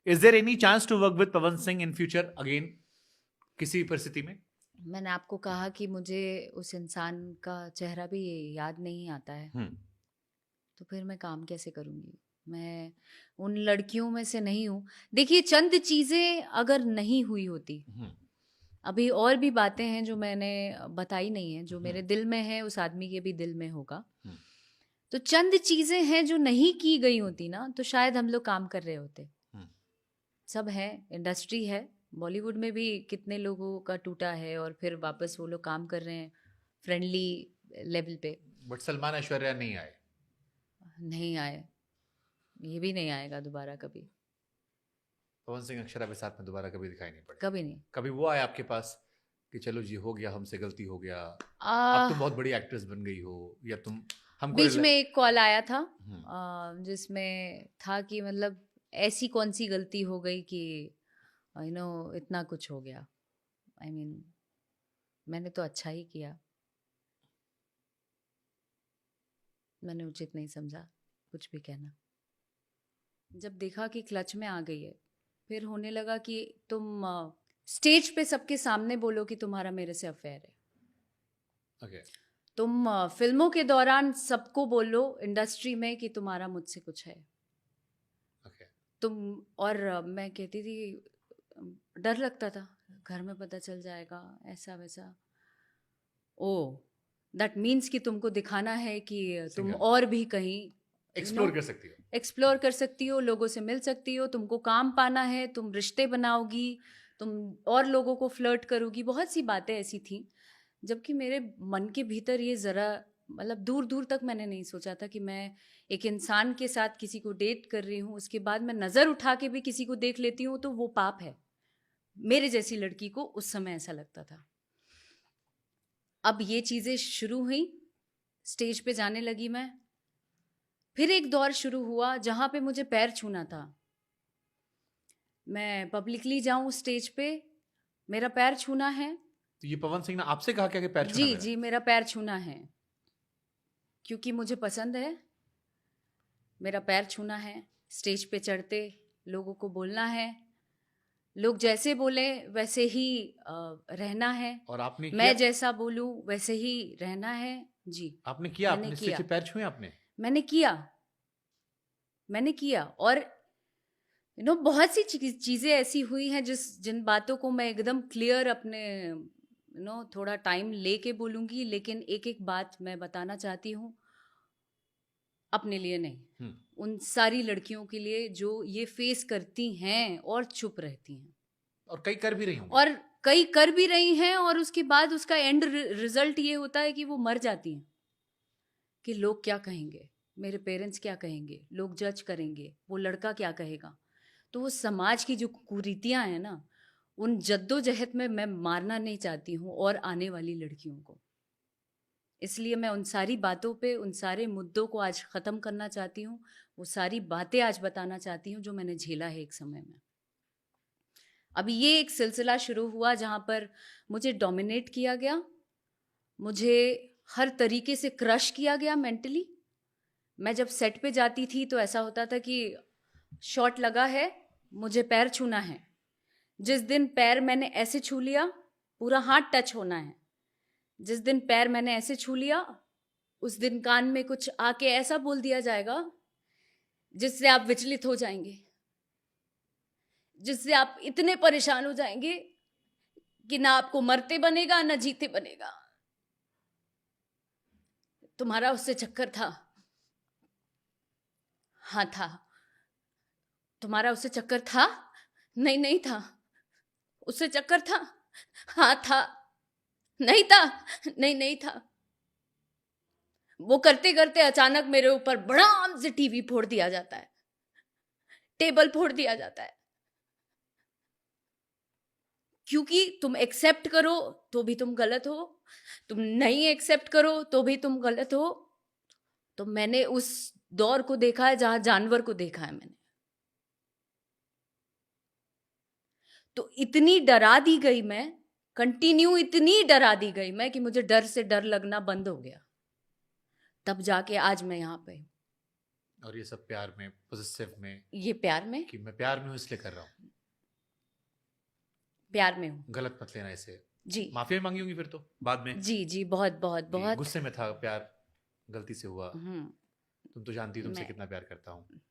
Is there any chance to work with Pawan Singh in future again? किसी परिस्थिति में? मैंने आपको कहा कि मुझे उस इंसान का चेहरा भी याद नहीं आता है, तो फिर मैं काम कैसे करूँगी? मैं उन लड़कियों में से नहीं हूँ। देखिए, चंद चीज़ें अगर नहीं हुई होती, अभी और भी बातें हैं जो मैंने बताई नहीं है, जो मेरे दिल में है उस आदमी के भी दिल में होगा। तो चंद चीज़ें हैं जो नहीं की गई होती ना, तो शायद हम लोग काम कर रहे होते। सब है, इंडस्ट्री है, बॉलीवुड में भी कितने लोगों का टूटा है और फिर वापस वो लोग काम कर रहे हैं फ्रेंडली लेवल पे। बट सलमान ऐश्वर्या नहीं आए। नहीं आए, ये भी नहीं आएगा दोबारा कभी। पवन सिंह अक्षरा के साथ में दोबारा कभी दिखाई नहीं पड़े। कभी नहीं। कभी वो आए आपके पास कि चलो जी हो गया, हमसे गलती हो गया, आ, अब तुम बहुत बड़ी एक्ट्रेस बन गई हो, या तुम हमको बीच में एक कॉल आया था जिसमें था कि मतलब ऐसी कौन सी गलती हो गई कि इतना कुछ हो गया। आई मीन मैंने तो अच्छा ही किया। मैंने उचित नहीं समझा कुछ भी कहना। जब देखा कि क्लच में आ गई है, फिर होने लगा कि तुम स्टेज पे सबके सामने बोलो कि तुम्हारा मेरे से अफेयर है। Okay. तुम फिल्मों के दौरान सबको बोलो इंडस्ट्री में कि तुम्हारा मुझसे कुछ है। Okay. तुम और मैं कहती थी, डर लगता था घर में पता चल जाएगा ऐसा वैसा। ओ दैट मीन्स कि तुमको दिखाना है कि तुम और भी कहीं एक्सप्लोर कर सकती हो, एक्सप्लोर कर सकती हो, लोगों से मिल सकती हो, तुमको काम पाना है, तुम रिश्ते बनाओगी, तुम और लोगों को फ्लर्ट करोगी। बहुत सी बातें ऐसी थी, जबकि मेरे मन के भीतर ये ज़रा मतलब दूर दूर तक मैंने नहीं सोचा था कि मैं एक इंसान के साथ किसी को डेट कर रही हूँ, उसके बाद मैं नज़र उठा के भी किसी को देख लेती हूँ तो वो पाप है। मेरे जैसी लड़की को उस समय ऐसा लगता था। अब ये चीज़ें शुरू हुई, स्टेज पे जाने लगी मैं, फिर एक दौर शुरू हुआ जहाँ पे मुझे पैर छूना था। मैं पब्लिकली जाऊं स्टेज पे, मेरा पैर छूना है। तो ये पवन सिंह ने आपसे कहा क्या कि पैर छूना? जी, मेरा पैर छूना है क्योंकि मुझे पसंद है। मेरा पैर छूना है, स्टेज पे चढ़ते लोगों को बोलना है, लोग जैसे बोले वैसे ही रहना है, और आपने मैं जैसा बोलूं वैसे ही रहना है। जी, आपने किया? आपने स्टेज पे पैर छुए? आपने? मैंने किया और बहुत सी चीज़ें ऐसी हुई हैं जिन बातों को मैं एकदम क्लियर अपने थोड़ा टाइम लेके बोलूँगी, लेकिन एक एक बात मैं बताना चाहती हूँ, अपने लिए नहीं, उन सारी लड़कियों के लिए जो ये फेस करती हैं और चुप रहती हैं, और कई कर भी रही हैं, और उसके बाद उसका एंड रिजल्ट ये होता है कि वो मर जाती हैं कि लोग क्या कहेंगे, मेरे पेरेंट्स क्या कहेंगे, लोग जज करेंगे, वो लड़का क्या कहेगा। तो वो समाज की जो कुरीतियां हैं ना, उन जद्दोजहद में मैं मारना नहीं चाहती हूँ और आने वाली लड़कियों को। इसलिए मैं उन सारी बातों पे, उन सारे मुद्दों को आज ख़त्म करना चाहती हूँ। वो सारी बातें आज बताना चाहती हूँ जो मैंने झेला है एक समय में। अभी ये एक सिलसिला शुरू हुआ जहाँ पर मुझे डोमिनेट किया गया, मुझे हर तरीके से क्रश किया गया मेंटली। मैं जब सेट पे जाती थी तो ऐसा होता था कि शॉट लगा है, मुझे पैर छूना है। जिस दिन पैर मैंने ऐसे छू लिया, पूरा हाथ टच होना है। जिस दिन पैर मैंने ऐसे छू लिया, उस दिन कान में कुछ आके ऐसा बोल दिया जाएगा जिससे आप विचलित हो जाएंगे, जिससे आप इतने परेशान हो जाएंगे कि ना आपको मरते बनेगा ना जीते बनेगा। तुम्हारा उससे चक्कर था? हाँ था। तुम्हारा उससे चक्कर था? नहीं था। उससे चक्कर था? हाँ था। नहीं था? नहीं था। वो करते करते अचानक मेरे ऊपर बड़ाम से टीवी फोड़ दिया जाता है, टेबल फोड़ दिया जाता है, क्योंकि तुम एक्सेप्ट करो तो भी तुम गलत हो, तुम नहीं एक्सेप्ट करो तो भी तुम गलत हो। तो मैंने उस दौर को देखा है जहां जानवर को देखा है मैंने। तो इतनी डरा दी गई मैं, कंटिन्यू इतनी डरा दी गई मैं कि मुझे डर से डर लगना बंद हो गया। तब जाके आज मैं यहाँ पे। और ये सब प्यार में, पॉजिटिव में, ये प्यार में, कि मैं प्यार में हूँ इसलिए कर रहा हूँ, प्यार में हूँ गलत मत लेना इसे। जी माफी भी मांगी होंगी फिर तो बाद में? जी जी, बहुत बहुत कि बहुत। गुस्से में था, प्यार गलती से हुआ, हम्म, तुम तो जानती हो तुमसे मैं कितना प्यार करता हूँ।